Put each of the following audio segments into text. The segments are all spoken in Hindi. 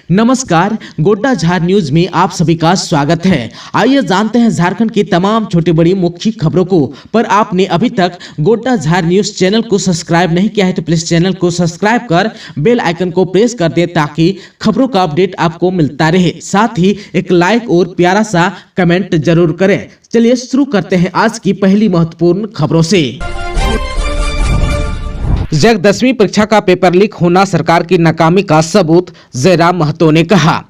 नमस्कार, गोड्डा झार न्यूज में आप सभी का स्वागत है। आइए जानते हैं झारखंड की तमाम छोटी बड़ी मुख्य खबरों को। पर आपने अभी तक गोड्डा झार न्यूज चैनल को सब्सक्राइब नहीं किया है तो प्लीज चैनल को सब्सक्राइब कर बेल आइकन को प्रेस कर दे ताकि खबरों का अपडेट आपको मिलता रहे। साथ ही एक लाइक और प्यारा सा कमेंट जरूर करें। चलिए शुरू करते हैं आज की पहली महत्वपूर्ण खबरों से। जैक 10वीं परीक्षा का पेपर लीक होना सरकार की नाकामी का सबूत, जयराम महतो ने कहा।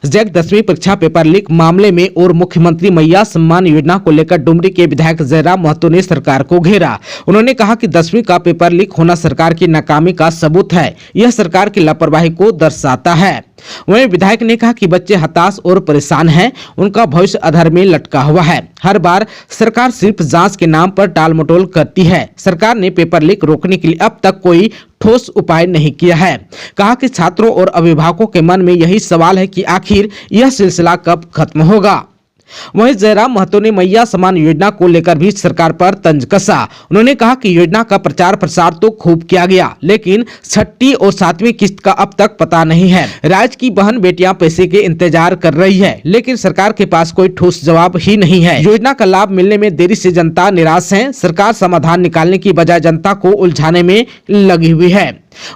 जैक 10वीं परीक्षा पेपर लीक मामले में और मुख्यमंत्री मैया सम्मान योजना को लेकर डुमरी के विधायक जयराम महतो ने सरकार को घेरा। उन्होंने कहा कि 10वीं का पेपर लीक होना सरकार की नाकामी का सबूत है। यह सरकार की लापरवाही को दर्शाता है। वहीं विधायक ने कहा कि बच्चे हताश और परेशान हैं, उनका भविष्य अधर में लटका हुआ है। हर बार सरकार सिर्फ जांच के नाम पर टाल मटोल करती है। सरकार ने पेपर लीक रोकने के लिए अब तक कोई ठोस उपाय नहीं किया है। कहा कि छात्रों और अभिभावकों के मन में यही सवाल है कि आखिर यह सिलसिला कब खत्म होगा। वहीं जयराम महतो ने मैया सम्मान योजना को लेकर भी सरकार पर तंज कसा। उन्होंने कहा कि योजना का प्रचार प्रसार तो खूब किया गया, लेकिन 6ठी और 7वीं किस्त का अब तक पता नहीं है। राज्य की बहन बेटियां पैसे के इंतजार कर रही है, लेकिन सरकार के पास कोई ठोस जवाब ही नहीं है। योजना का लाभ मिलने में देरी से जनता निराश है। सरकार समाधान निकालने की बजाय जनता को उलझाने में लगी हुई है।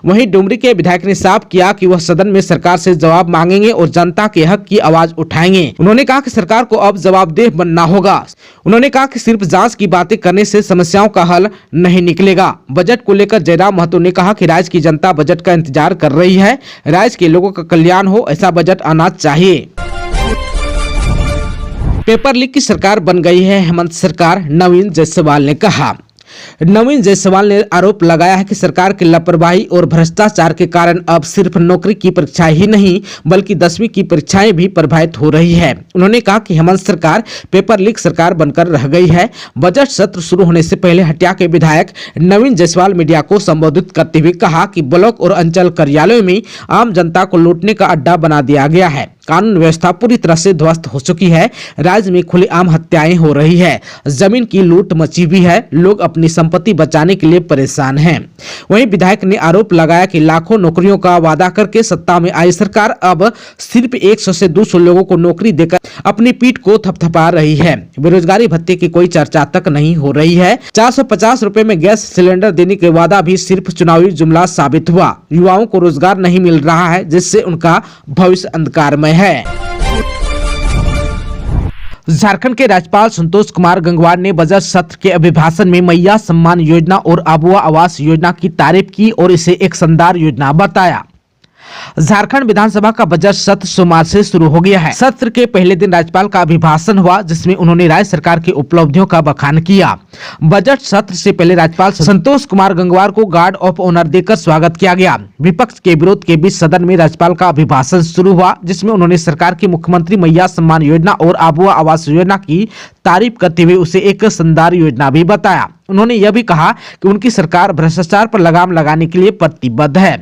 वहीं डुमरी के विधायक ने साफ किया कि वह सदन में सरकार से जवाब मांगेंगे और जनता के हक की आवाज उठाएंगे। उन्होंने कहा कि सरकार को अब जवाबदेह बनना होगा। उन्होंने कहा कि सिर्फ जांच की बातें करने से समस्याओं का हल नहीं निकलेगा। बजट को लेकर जयराम महतो ने कहा कि राज्य की जनता बजट का इंतजार कर रही है। राज्य के लोगों का कल्याण हो, ऐसा बजट आना चाहिए। पेपर लीक की सरकार बन गई है हेमंत सरकार, नवीन जायसवाल ने कहा। नवीन जायसवाल ने आरोप लगाया है कि सरकार की लापरवाही और भ्रष्टाचार के कारण अब सिर्फ नौकरी की परीक्षा ही नहीं बल्कि 10वीं की परीक्षाएं भी प्रभावित हो रही है। उन्होंने कहा कि हेमंत सरकार पेपर लीक सरकार बनकर रह गई है। बजट सत्र शुरू होने से पहले हटिया के विधायक नवीन जायसवाल मीडिया को संबोधित करते हुए कहा कि ब्लॉक और अंचल कार्यालयों में आम जनता को लूटने का अड्डा बना दिया गया है। कानून व्यवस्था पूरी तरह से ध्वस्त हो चुकी है। राज्य में खुलेआम हत्याएं हो रही है। जमीन की लूट मची हुई है। लोग अपनी संपत्ति बचाने के लिए परेशान हैं। वहीं विधायक ने आरोप लगाया कि लाखों नौकरियों का वादा करके सत्ता में आई सरकार अब सिर्फ 100 से 200 लोगों को नौकरी देकर अपनी पीठ को थपथपा रही है। बेरोजगारी भत्ते की कोई चर्चा तक नहीं हो रही है। 450 रुपए में गैस सिलेंडर देने के वादा भी सिर्फ चुनावी जुमला साबित हुआ। युवाओं को रोजगार नहीं मिल रहा है, जिससे उनका भविष्य अंधकारमय है। झारखंड के राज्यपाल संतोष कुमार गंगवार ने बजट सत्र के अभिभाषण में मैया सम्मान योजना और आबुआ आवास योजना की तारीफ की और इसे एक शानदार योजना बताया। झारखंड विधानसभा का बजट सत्र सोमवार से शुरू हो गया है। सत्र के पहले दिन राज्यपाल का अभिभाषण हुआ, जिसमें उन्होंने राज्य सरकार की उपलब्धियों का बखान किया। बजट सत्र से पहले राज्यपाल संतोष कुमार गंगवार को गार्ड ऑफ ऑनर देकर स्वागत किया गया। विपक्ष के विरोध के बीच सदन में राज्यपाल का अभिभाषण शुरू हुआ, जिसमें उन्होंने सरकार की मुख्यमंत्री मैया सम्मान योजना और आबुआ आवास योजना की तारीफ करते हुए उसे एक शानदार योजना भी बताया। उन्होंने यह भी कहा कि उनकी सरकार भ्रष्टाचार पर लगाम लगाने के लिए प्रतिबद्ध है।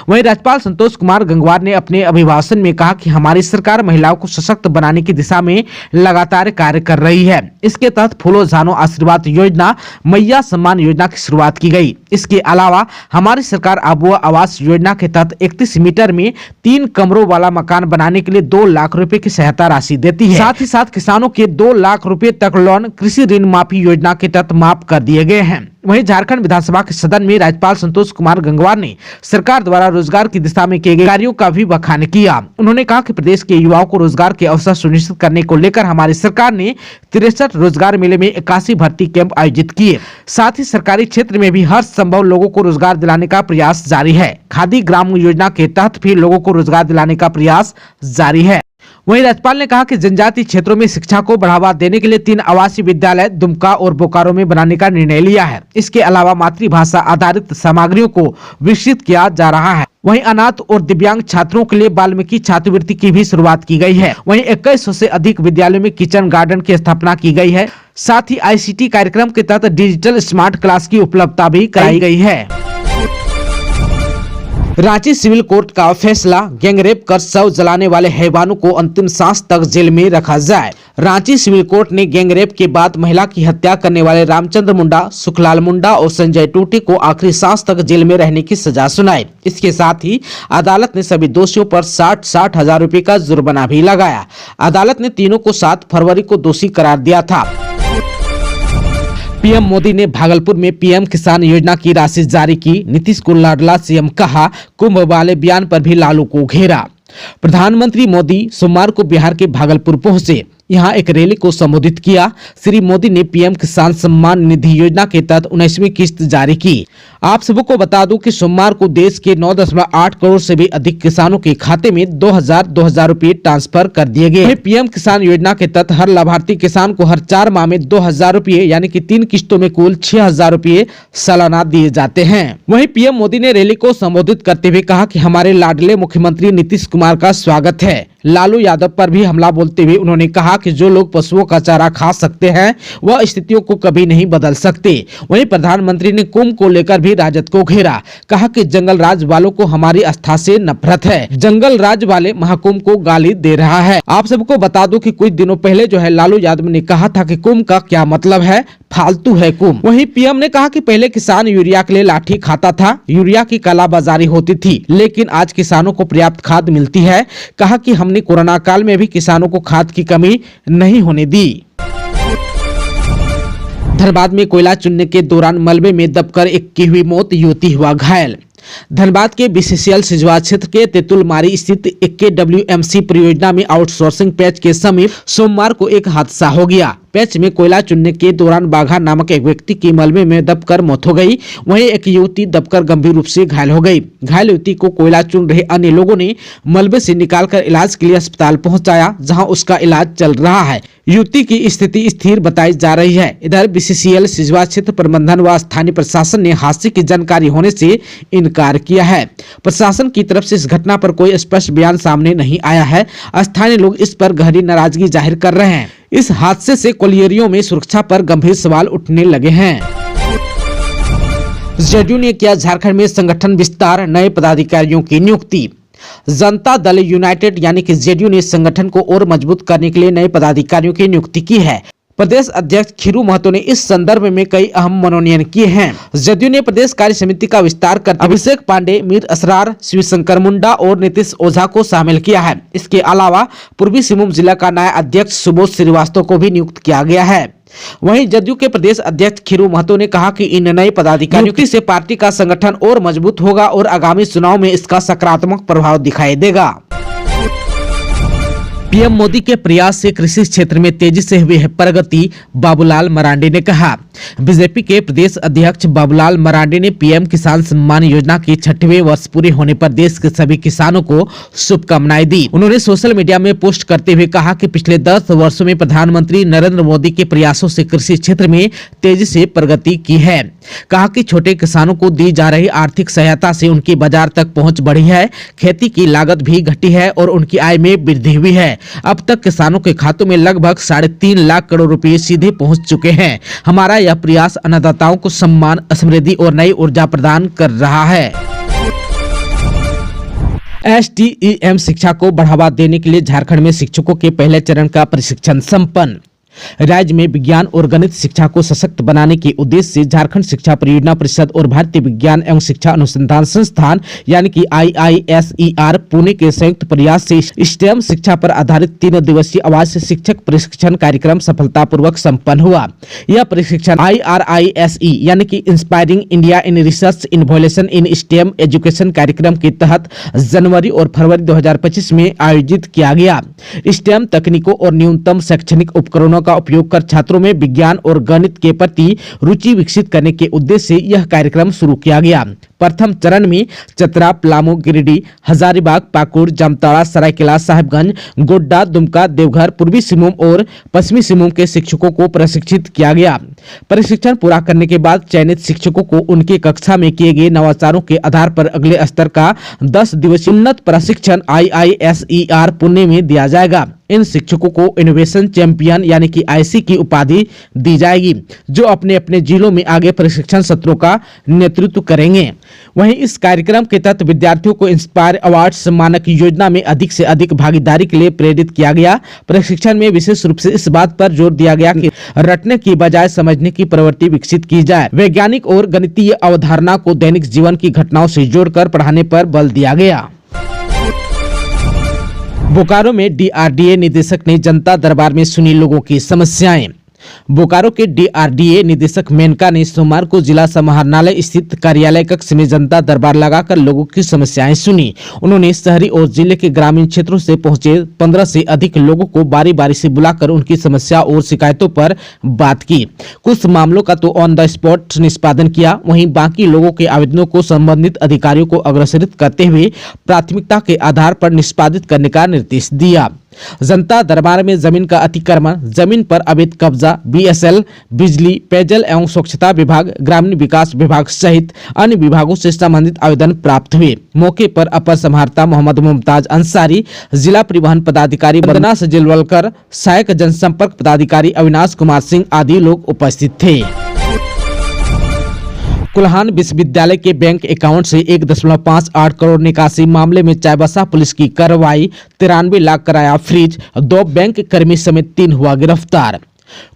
वहीं राज्यपाल संतोष कुमार गंगवार ने अपने अभिभाषण में कहा कि हमारी सरकार महिलाओं को सशक्त बनाने की दिशा में लगातार कार्य कर रही है। इसके तहत फूलो झानो आशीर्वाद योजना, मैया सम्मान योजना की शुरुआत की गई। इसके अलावा हमारी सरकार आबुआ आवास योजना के तहत 31 मीटर में 3 कमरों वाला मकान बनाने के लिए 2 लाख रुपए की सहायता राशि देती है। साथ ही साथ किसानों के 2 लाख रुपए तक लोन कृषि ऋण माफी योजना के तहत माफ कर दिए गए हैं। वहीं झारखंड विधानसभा के सदन में राज्यपाल संतोष कुमार गंगवार ने सरकार द्वारा रोजगार की दिशा में किए गए कार्यों का भी बखान किया। उन्होंने कहा कि प्रदेश के युवाओं को रोजगार के अवसर सुनिश्चित करने को लेकर हमारी सरकार ने 63 रोजगार मेले में 81 भर्ती कैंप आयोजित किए। साथ ही सरकारी क्षेत्र में भी हर संभव लोगों को रोजगार दिलाने का प्रयास जारी है। खादी ग्राम योजना के तहत भी लोगों को रोजगार दिलाने का प्रयास जारी है। वहीं राज्यपाल ने कहा कि जनजातीय क्षेत्रों में शिक्षा को बढ़ावा देने के लिए 3 आवासीय विद्यालय दुमका और बोकारो में बनाने का निर्णय लिया है। इसके अलावा मातृभाषा आधारित सामग्रियों को विकसित किया जा रहा है। वहीं अनाथ और दिव्यांग छात्रों के लिए वाल्मीकि छात्रवृत्ति की भी शुरुआत की गई है। वहीं 2100 से अधिक विद्यालयों में किचन गार्डन की स्थापना की गई है। साथ ही ICT कार्यक्रम के तहत डिजिटल स्मार्ट क्लास की उपलब्धता भी कराई गई है। रांची सिविल कोर्ट का फैसला, गैंगरेप कर शव जलाने वाले हैवानों को अंतिम सांस तक जेल में रखा जाए। रांची सिविल कोर्ट ने गैंगरेप के बाद महिला की हत्या करने वाले रामचंद्र मुंडा, सुखलाल मुंडा और संजय टूटी को आखिरी सांस तक जेल में रहने की सजा सुनाई। इसके साथ ही अदालत ने सभी दोषियों पर 60-60 हजार रुपए का जुर्माना भी लगाया। अदालत ने तीनों को 7 फरवरी को दोषी करार दिया था। पीएम मोदी ने भागलपुर में पीएम किसान योजना की राशि जारी की। नीतीश को लाडला सीएम कहा। कुंभ वाले बयान पर भी लालू को घेरा। प्रधानमंत्री मोदी सोमवार को बिहार के भागलपुर पहुंचे। यहां एक रैली को संबोधित किया। श्री मोदी ने पीएम किसान सम्मान निधि योजना के तहत 19वीं किस्त जारी की। आप सबको बता दूं कि सोमवार को देश के 9.8 करोड़ से भी अधिक किसानों के खाते में 2000 रुपए ट्रांसफर कर दिए गए। पीएम किसान योजना के तहत हर लाभार्थी किसान को हर 4 माह में 2000 रुपए यानी कि 3 किस्तों में कुल 6000 रुपए सालाना दिए जाते हैं। वहीं पीएम मोदी ने रैली को संबोधित करते हुए कहा कि हमारे लाडले मुख्यमंत्री नीतीश कुमार का स्वागत है। लालू यादव पर भी हमला बोलते हुए उन्होंने कहा कि जो लोग पशुओं का चारा खा सकते हैं वह स्थितियों को कभी नहीं बदल सकते। वहीं प्रधानमंत्री ने कुंभ को लेकर भी राजद को घेरा। कहा कि जंगल राज वालों को हमारी आस्था से नफरत है। जंगल राज वाले महाकुंभ को गाली दे रहा है। आप सबको बता दूं कि कुछ दिनों पहले जो है लालू यादव ने कहा था कि कुंभ का क्या मतलब है, फालतू है कुंभ। वहीं पीएम ने कहा कि पहले किसान यूरिया के लिए लाठी खाता था, यूरिया की कालाबाजारी होती थी, लेकिन आज किसानों को पर्याप्त खाद मिलती है। कहा कि हमने कोरोना काल में भी किसानों को खाद की कमी नहीं होने दी। धनबाद में कोयला चुनने के दौरान मलबे में दबकर एक की हुई मौत, युवती हुआ घायल। धनबाद के बीसीसीएल सिजवा क्षेत्र के तेतुलमारी स्थित KWMC परियोजना में आउटसोर्सिंग पैच के समीप सोमवार को एक हादसा हो गया। पैच में कोयला चुनने के दौरान बाघा नामक एक व्यक्ति की मलबे में दबकर मौत हो गई। वहीं एक युवती दबकर गंभीर रूप से घायल हो गई। घायल युवती को कोयला चुन रहे अन्य लोगों ने मलबे से निकालकर इलाज के लिए अस्पताल पहुंचाया, जहां उसका इलाज चल रहा है। युवती की स्थिति स्थिर बताई जा रही है। इधर बीसीसीएल सिजवा क्षेत्र प्रबंधन व स्थानीय प्रशासन ने हादसे की जानकारी होने से इनकार किया है। प्रशासन की तरफ से इस घटना पर कोई स्पष्ट बयान सामने नहीं आया है। स्थानीय लोग इस पर गहरी नाराजगी जाहिर कर रहे हैं। इस हादसे से कोलियरियों में सुरक्षा पर गंभीर सवाल उठने लगे हैं। जेडीयू ने किया झारखंड में संगठन विस्तार, नए पदाधिकारियों की नियुक्ति। जनता दल यूनाइटेड यानी कि जेडीयू ने संगठन को और मजबूत करने के लिए नए पदाधिकारियों की नियुक्ति की है। प्रदेश अध्यक्ष खीरू महतो ने इस संदर्भ में कई अहम मनोनयन किए हैं। जदयू ने प्रदेश कार्य समिति का विस्तार कर अभिषेक पांडे, मीर असरार, शिवशंकर मुंडा और नीतीश ओझा को शामिल किया है। इसके अलावा पूर्वी सिंहभूम जिला का नया अध्यक्ष सुबोध श्रीवास्तव को भी नियुक्त किया गया है। वहीं जदयू के प्रदेश अध्यक्ष खीरू महतो ने कहा कि इन नए पदाधिकारियों से पार्टी का संगठन और मजबूत होगा और आगामी चुनाव में इसका सकारात्मक प्रभाव दिखाई देगा। पीएम मोदी के प्रयास से कृषि क्षेत्र में तेजी से हुई है प्रगति, बाबूलाल मरांडी ने कहा। बीजेपी के प्रदेश अध्यक्ष बाबूलाल मरांडी ने पीएम किसान सम्मान योजना के 6वें वर्ष पूरे होने पर देश के सभी किसानों को शुभकामनाएं दी। उन्होंने सोशल मीडिया में पोस्ट करते हुए कहा कि पिछले 10 वर्षों में प्रधानमंत्री नरेंद्र मोदी के प्रयासों से कृषि क्षेत्र में तेजी से प्रगति की है। कहा कि छोटे किसानों को दी जा रही आर्थिक सहायता से उनकी बाजार तक पहुंच बढ़ी है, खेती की लागत भी घटी है और उनकी आय में वृद्धि हुई है। अब तक किसानों के खातों में लगभग 3.5 लाख करोड़ रुपए सीधे पहुंच चुके हैं। हमारा यह प्रयास अन्नदाताओं को सम्मान, समृद्धि और नई ऊर्जा प्रदान कर रहा है। STEM शिक्षा को बढ़ावा देने के लिए झारखंड में शिक्षकों के पहले चरण का प्रशिक्षण संपन्न। राज्य में विज्ञान और गणित शिक्षा को सशक्त बनाने के उद्देश्य से झारखंड शिक्षा परियोजना परिषद और भारतीय विज्ञान एवं शिक्षा अनुसंधान संस्थान यानी कि IISER पुणे के संयुक्त प्रयास से स्टेम शिक्षा पर आधारित 3 दिवसीय आवासीय शिक्षक प्रशिक्षण कार्यक्रम सफलतापूर्वक संपन्न हुआ। यह प्रशिक्षण IRISE यानी कि inspiring India in research innovation in stem education कार्यक्रम के तहत जनवरी और फरवरी 2025 में आयोजित किया गया। स्टेम तकनीकों और न्यूनतम शैक्षणिक उपकरणों का उपयोग कर छात्रों में विज्ञान और गणित के प्रति रुचि विकसित करने के उद्देश्य से यह कार्यक्रम शुरू किया गया। प्रथम चरण में चतरा, पलामू, गिरिडीह, हजारीबाग, पाकुड़, जामताड़ा, सरायकेला, साहिबगंज, गोड्डा, दुमका, देवघर, पूर्वी सिंहभूम और पश्चिमी सिंहभूम के शिक्षकों को प्रशिक्षित किया गया। प्रशिक्षण पूरा करने के बाद चयनित शिक्षकों को उनकी कक्षा में किए गए नवाचारों के आधार पर अगले स्तर का 10 दिवसीय उन्नत प्रशिक्षण IISER पुणे में दिया जाएगा। इन शिक्षकों को इनोवेशन चैंपियन यानी कि IC की उपाधि दी जाएगी, जो अपने अपने जिलों में आगे प्रशिक्षण सत्रों का नेतृत्व करेंगे। वहीं इस कार्यक्रम के तहत विद्यार्थियों को इंस्पायर अवार्ड्स मानक योजना में अधिक से अधिक भागीदारी के लिए प्रेरित किया गया। प्रशिक्षण में विशेष रूप से इस बात पर जोर दिया गया कि रटने की बजाय समझने की प्रवृत्ति विकसित की जाए। वैज्ञानिक और गणितीय अवधारणा को दैनिक जीवन की घटनाओं से जोड़कर पढ़ाने पर बल दिया गया। बोकारो में DRDA निदेशक ने जनता दरबार में सुनी लोगों की समस्याएं। बोकारो के DRDA निदेशक मेनका ने सोमवार को जिला समाहरणालय स्थित कार्यालय कक्ष में जनता दरबार लगाकर लोगों की समस्याएं सुनी। उन्होंने शहरी और जिले के ग्रामीण क्षेत्रों से पहुंचे 15 से अधिक लोगों को बारी बारी से बुलाकर उनकी समस्या और शिकायतों पर बात की। कुछ मामलों का तो ऑन द स्पॉट निष्पादन किया, वहीं बाकी लोगों के आवेदनों को संबंधित अधिकारियों को अग्रसरित करते हुए प्राथमिकता के आधार पर निष्पादित करने का निर्देश दिया। जनता दरबार में जमीन का अतिक्रमण, जमीन पर अवैध कब्जा, BSL, बिजली, पेयजल एवं स्वच्छता विभाग, ग्रामीण विकास विभाग सहित अन्य विभागों से संबंधित आवेदन प्राप्त हुए। मौके पर अपर समाहर्ता मोहम्मद मुमताज अंसारी, जिला परिवहन पदाधिकारी वंदना सजेलवलकर, सहायक जनसंपर्क पदाधिकारी अविनाश कुमार सिंह आदि लोग उपस्थित थे। कुल्हान विश्वविद्यालय के बैंक अकाउंट से 1.58 करोड़ निकासी मामले में चाईबासा पुलिस की कार्रवाई, 93 लाख कराया फ्रीज, 2 बैंक कर्मी समेत 3 हुआ गिरफ्तार।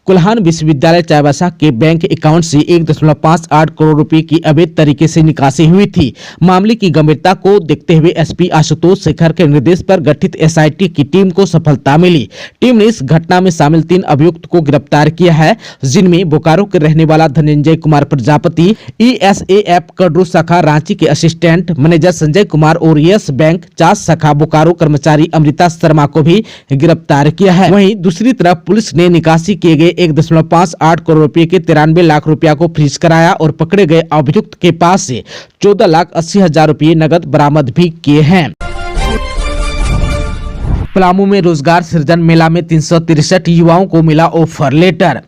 कुल्हान विश्वविद्यालय चाईबासा के बैंक अकाउंट से 1.58 करोड़ रुपए की अवैध तरीके से निकासी हुई थी। मामले की गंभीरता को देखते हुए SP आशुतोष शेखर के निर्देश पर गठित SIT की टीम को सफलता मिली। टीम ने इस घटना में शामिल 3 अभियुक्त को गिरफ्तार किया है, जिनमें बोकारो के रहने वाला धनंजय कुमार प्रजापति, ESAF कडरू शाखा रांची के असिस्टेंट मैनेजर संजय कुमार और यस बैंक चास शाखा बोकारो कर्मचारी अमृता शर्मा को भी गिरफ्तार किया है। वहीं दूसरी तरफ पुलिस ने निकासी किए गए 1.58 करोड़ रुपए के 93 लाख रुपया को फ्रीज कराया और पकड़े गए अभियुक्त के पास से 14,80,000 रुपए नगद बरामद भी किए हैं। पलामू में रोजगार सृजन मेला में 363 युवाओं को मिला ऑफर लेटर।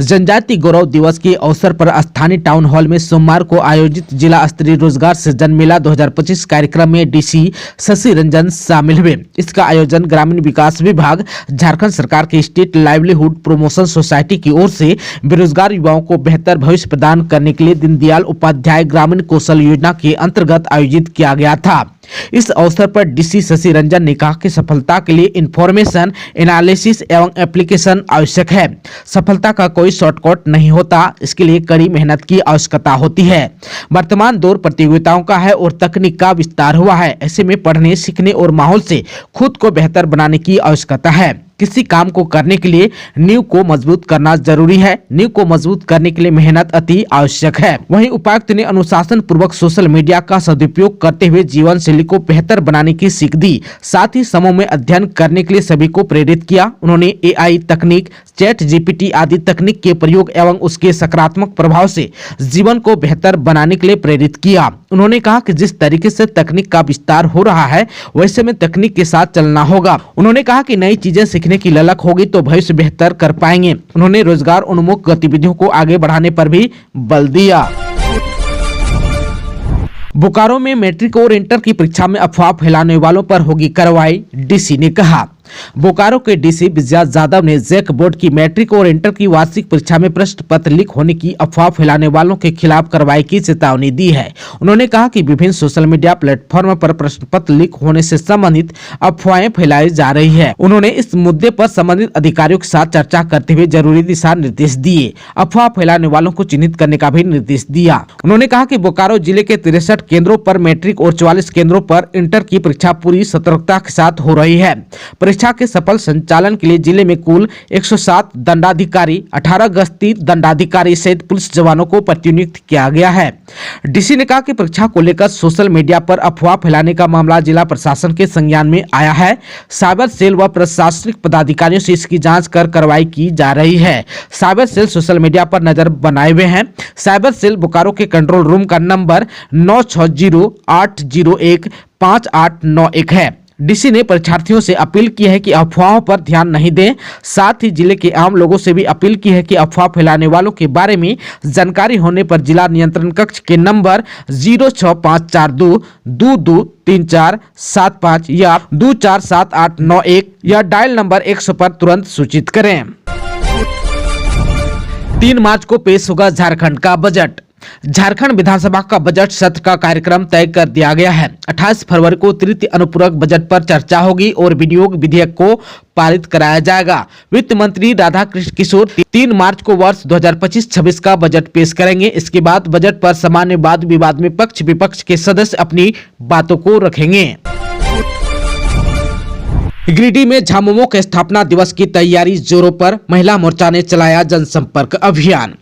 जनजाति गौरव दिवस के अवसर पर स्थानीय टाउन हॉल में सोमवार को आयोजित जिला स्तरीय रोजगार सृजन मेला 2025 कार्यक्रम में DC शशि रंजन शामिल हुए। इसका आयोजन ग्रामीण विकास विभाग, झारखंड सरकार के स्टेट लाइवलीहुड प्रमोशन सोसाइटी की ओर से बेरोजगार युवाओं को बेहतर भविष्य प्रदान करने के लिए दीनदयाल उपाध्याय ग्रामीण कौशल योजना के अंतर्गत आयोजित किया गया था। इस अवसर पर DC शशि रंजन ने कहा कि सफलता के लिए इंफॉर्मेशन एनालिसिस एवं एप्लीकेशन आवश्यक है। सफलता का कोई शॉर्टकट नहीं होता, इसके लिए कड़ी मेहनत की आवश्यकता होती है। वर्तमान दौर प्रतियोगिताओं का है और तकनीक का विस्तार हुआ है। ऐसे में पढ़ने, सीखने और माहौल से खुद को बेहतर बनाने की आवश्यकता है। किसी काम को करने के लिए नींव को मजबूत करना जरूरी है। नींव को मजबूत करने के लिए मेहनत अति आवश्यक है। वहीं उपायुक्त ने अनुशासन पूर्वक सोशल मीडिया का सदुपयोग करते हुए जीवन शैली को बेहतर बनाने की सीख दी। साथ ही समूह में अध्ययन करने के लिए सभी को प्रेरित किया। उन्होंने AI तकनीक, ChatGPT आदि तकनीक के प्रयोग एवं उसके सकारात्मक प्रभाव से जीवन को बेहतर बनाने के लिए प्रेरित किया। उन्होंने कहा कि जिस तरीके से तकनीक का विस्तार हो रहा है, वैसे में तकनीक के साथ चलना होगा। उन्होंने कहा कि नई चीजें सीखने की ललक होगी तो भविष्य बेहतर कर पाएंगे। उन्होंने रोजगार उन्मुख गतिविधियों को आगे बढ़ाने पर भी बल दिया। बोकारो में मैट्रिक और इंटर की परीक्षा में अफवाह फैलाने वालों पर होगी कार्रवाई, DC ने कहा। बोकारो के DC विजया यादव ने जैक बोर्ड की मैट्रिक और इंटर की वार्षिक परीक्षा में प्रश्न पत्र लीक होने की अफवाह फैलाने वालों के खिलाफ कार्रवाई की चेतावनी दी है। उन्होंने कहा कि विभिन्न सोशल मीडिया प्लेटफॉर्म पर प्रश्न पत्र लीक होने से संबंधित अफवाहें फैलाई जा रही है। उन्होंने इस मुद्दे पर संबंधित अधिकारियों के साथ चर्चा करते हुए जरूरी दिशा निर्देश दिए। अफवाह फैलाने वालों को चिन्हित करने का भी निर्देश दिया। उन्होंने कहा कि बोकारो जिले के 63 केंद्रों पर मैट्रिक और 44 केंद्रों पर इंटर की परीक्षा पूरी सतर्कता के साथ हो रही है। परीक्षा के सफल संचालन के लिए जिले में कुल 107 दंडाधिकारी, 18 गश्ती दंडाधिकारी सहित पुलिस जवानों को प्रतिनियुक्त किया गया है। DC ने कहा कि परीक्षा को लेकर सोशल मीडिया पर अफवाह फैलाने का मामला जिला प्रशासन के संज्ञान में आया है। साइबर सेल व प्रशासनिक पदाधिकारियों से इसकी जांच कर कार्रवाई की जा रही है। साइबर सेल सोशल मीडिया पर नजर बनाए हुए हैं। साइबर सेल बोकारो के कंट्रोल रूम का नंबर 9608015891 है। DC ने परीक्षार्थियों से अपील की है कि अफवाहों पर ध्यान नहीं दें। साथ ही जिले के आम लोगों से भी अपील की है कि अफवाह फैलाने वालों के बारे में जानकारी होने पर जिला नियंत्रण कक्ष के नंबर 06542223475 या 247891 या डायल नंबर 100 पर तुरंत सूचित करें। 3 मार्च को पेश होगा झारखंड का बजट। झारखंड विधानसभा का बजट सत्र का कार्यक्रम तय कर दिया गया है। 28 फरवरी को तृतीय अनुपूरक बजट पर चर्चा होगी और विनियोग विधेयक को पारित कराया जाएगा। वित्त मंत्री राधा कृष्ण किशोर 3 मार्च को वर्ष 2025-26 का बजट पेश करेंगे। इसके बाद बजट पर सामान्य वाद विवाद में पक्ष विपक्ष के सदस्य अपनी बातों को रखेंगे। गिरिडीह में झामुमो के स्थापना दिवस की तैयारी जोरों पर, महिला मोर्चा ने चलाया जनसंपर्क अभियान।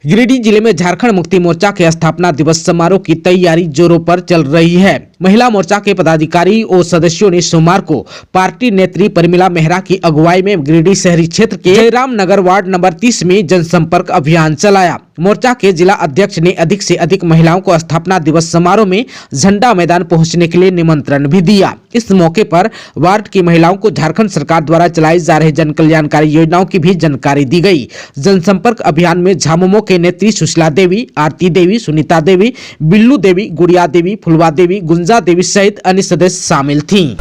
गिरिडीह जिले में झारखंड मुक्ति मोर्चा के स्थापना दिवस समारोह की तैयारी जोरों पर चल रही है। महिला मोर्चा के पदाधिकारी और सदस्यों ने सोमवार को पार्टी नेत्री परिमला मेहरा की अगुवाई में गिरिडीह शहरी क्षेत्र के जयराम नगर वार्ड नंबर 30 में जनसंपर्क अभियान चलाया। मोर्चा के जिला अध्यक्ष ने अधिक से अधिक महिलाओं को स्थापना दिवस समारोह में झंडा मैदान पहुंचने के लिए निमंत्रण भी दिया। इस मौके पर वार्ड की महिलाओं को झारखंड सरकार द्वारा चलाई जा रही जन कल्याणकारी योजनाओं की भी जानकारी दी गई। जनसंपर्क अभियान में झामुमो के नेत्री सुशीला देवी, आरती देवी, सुनीता देवी, बिल्लू देवी, गुड़िया देवी, फुलवा देवी, गुंजा देवी सहित अन्य सदस्य शामिल थीं।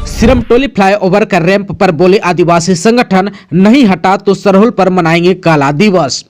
सिरमटोली फ्लाईओवर का रैंप पर बोले आदिवासी संगठन, नहीं हटा तो सरहुल पर मनाएंगे काला दिवस।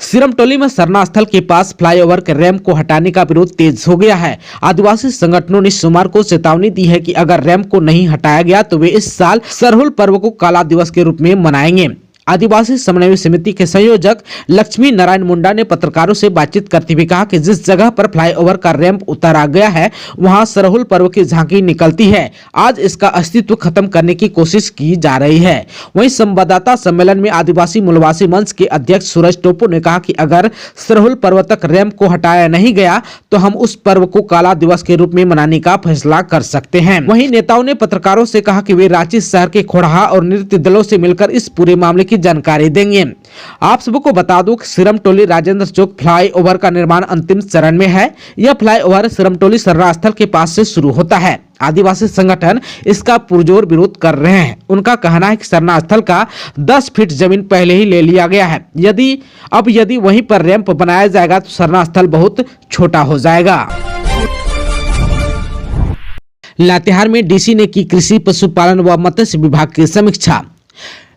सिरमटोली में सरना स्थल के पास फ्लाईओवर के रैंप को हटाने का विरोध तेज हो गया है। आदिवासी संगठनों ने सोमवार को चेतावनी दी है कि अगर रैंप को नहीं हटाया गया तो वे इस साल सरहुल पर्व को काला दिवस के रूप में मनाएंगे। आदिवासी समन्वय समिति के संयोजक लक्ष्मी नारायण मुंडा ने पत्रकारों से बातचीत करते हुए कहा कि जिस जगह पर फ्लाईओवर का रैंप उतारा गया है वहां सरहुल पर्व की झांकी निकलती है। आज इसका अस्तित्व खत्म करने की कोशिश की जा रही है। वहीं संवाददाता सम्मेलन में आदिवासी मूलवासी मंच के अध्यक्ष सूरज टोपो ने कहा कि अगर सरहुल पर्व तक रैंप को हटाया नहीं गया तो हम उस पर्व को काला दिवस के रूप में मनाने का फैसला कर सकते हैं। वहीं नेताओं ने पत्रकारों से कहा कि वे रांची शहर के खोड़हा और नृत्य दलों से मिलकर इस पूरे मामले की जानकारी देंगे। आप सबको बता दूं कि सिरमटोली राजेंद्र चौक फ्लाईओवर का निर्माण अंतिम चरण में है। यह फ्लाईओवर सिरमटोली सरना स्थल के पास से शुरू होता है। आदिवासी संगठन इसका पुरजोर विरोध कर रहे हैं। उनका कहना है कि सरना स्थल का 10 फीट जमीन पहले ही ले लिया गया है। यदि वहीं पर रैंप बनाया जाएगा तो सरना स्थल बहुत छोटा हो जाएगा। लातेहार में डीसी ने की कृषि, पशुपालन व मत्स्य विभाग की समीक्षा।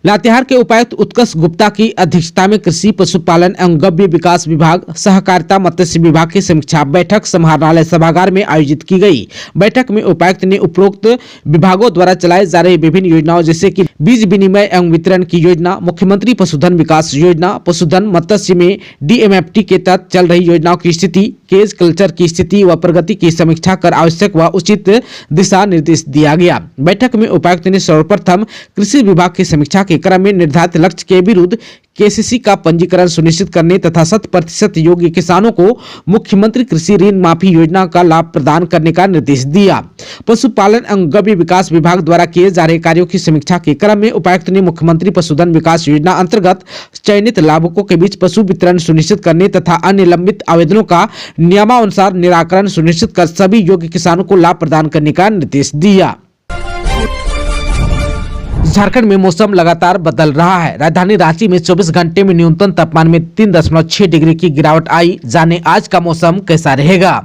लातेहार के उपायुक्त उत्कर्ष गुप्ता की अध्यक्षता में कृषि, पशुपालन एवं गव्य विकास विभाग, सहकारिता, मत्स्य विभाग की समीक्षा बैठक समाहरणालय सभागार में आयोजित की गई। बैठक में उपायुक्त ने उपरोक्त विभागों द्वारा चलाई जा रही विभिन्न योजनाओं जैसे कि बीज विनिमय एवं वितरण की योजना, मुख्यमंत्री पशुधन विकास योजना, पशुधन मत्स्य में DMFT के तहत चल रही योजनाओं की स्थिति, केज कल्चर की स्थिति व प्रगति की समीक्षा कर आवश्यक व उचित दिशा निर्देश दिया गया। बैठक में उपायुक्त ने सर्वप्रथम कृषि विभाग की समीक्षा के क्रम में निर्धारित लक्ष्य के विरुद्ध KCC का पंजीकरण सुनिश्चित करने तथा 100% योग्य किसानों को मुख्यमंत्री कृषि ऋण माफी योजना का लाभ प्रदान करने का निर्देश दिया। पशुपालन एवं गव्य विकास विभाग द्वारा किए जा रहे कार्यों की समीक्षा के क्रम में उपायुक्त ने मुख्यमंत्री पशुधन विकास योजना अंतर्गत चयनित लाभुकों के बीच पशु वितरण सुनिश्चित करने तथा अन्य लंबित आवेदनों का नियमानुसार निराकरण सुनिश्चित कर सभी योग्य किसानों को लाभ प्रदान करने का निर्देश दिया। झारखंड में मौसम लगातार बदल रहा है। राजधानी रांची में 24 घंटे में न्यूनतम तापमान में 3.6 डिग्री की गिरावट आई। जाने आज का मौसम कैसा रहेगा।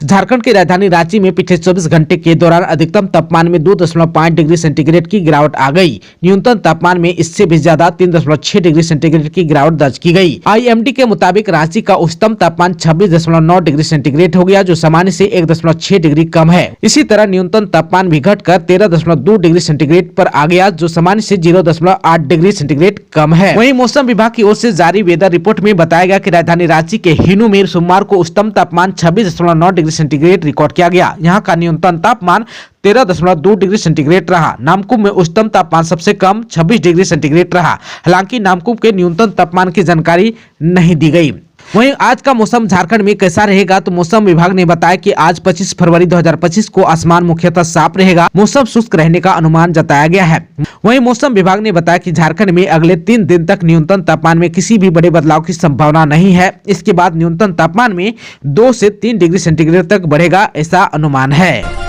झारखंड की राजधानी रांची में पिछले 24 घंटे के दौरान अधिकतम तापमान में 2.5 डिग्री सेंटीग्रेड की गिरावट आ गई। न्यूनतम तापमान में इससे भी ज्यादा 3.6 डिग्री सेंटीग्रेड की गिरावट दर्ज की गई। IMD के मुताबिक रांची का उच्चतम तापमान 26.9 डिग्री सेंटीग्रेड हो गया, जो सामान्य से 1.6 डिग्री कम है। इसी तरह न्यूनतम तापमान भी घटकर 13.2 डिग्री सेंटीग्रेड पर आ गया, जो सामान्य से 0.8 डिग्री सेंटीग्रेड कम है। वहीं मौसम विभाग की ओर से जारी वेदर रिपोर्ट में बताया गया कि राजधानी रांची के हिनू में सोमवार को उच्चतम तापमान 26.9 डिग्री सेंटीग्रेड रिकॉर्ड किया गया। यहां का न्यूनतम तापमान 13.2 डिग्री सेंटीग्रेड रहा। नामकुम में उच्चतम तापमान सबसे कम 26 डिग्री सेंटीग्रेड रहा। हालांकि नामकुम के न्यूनतम तापमान की जानकारी नहीं दी गई। वहीं आज का मौसम झारखंड में कैसा रहेगा, तो मौसम विभाग ने बताया कि आज 25 फरवरी 2025 को आसमान मुख्यतः साफ रहेगा। मौसम शुष्क रहने का अनुमान जताया गया है। वहीं मौसम विभाग ने बताया कि झारखंड में अगले 3 दिन तक न्यूनतम तापमान में किसी भी बड़े बदलाव की संभावना नहीं है। इसके बाद न्यूनतम तापमान में 2 से 3 डिग्री सेंटीग्रेड तक बढ़ेगा, ऐसा अनुमान है।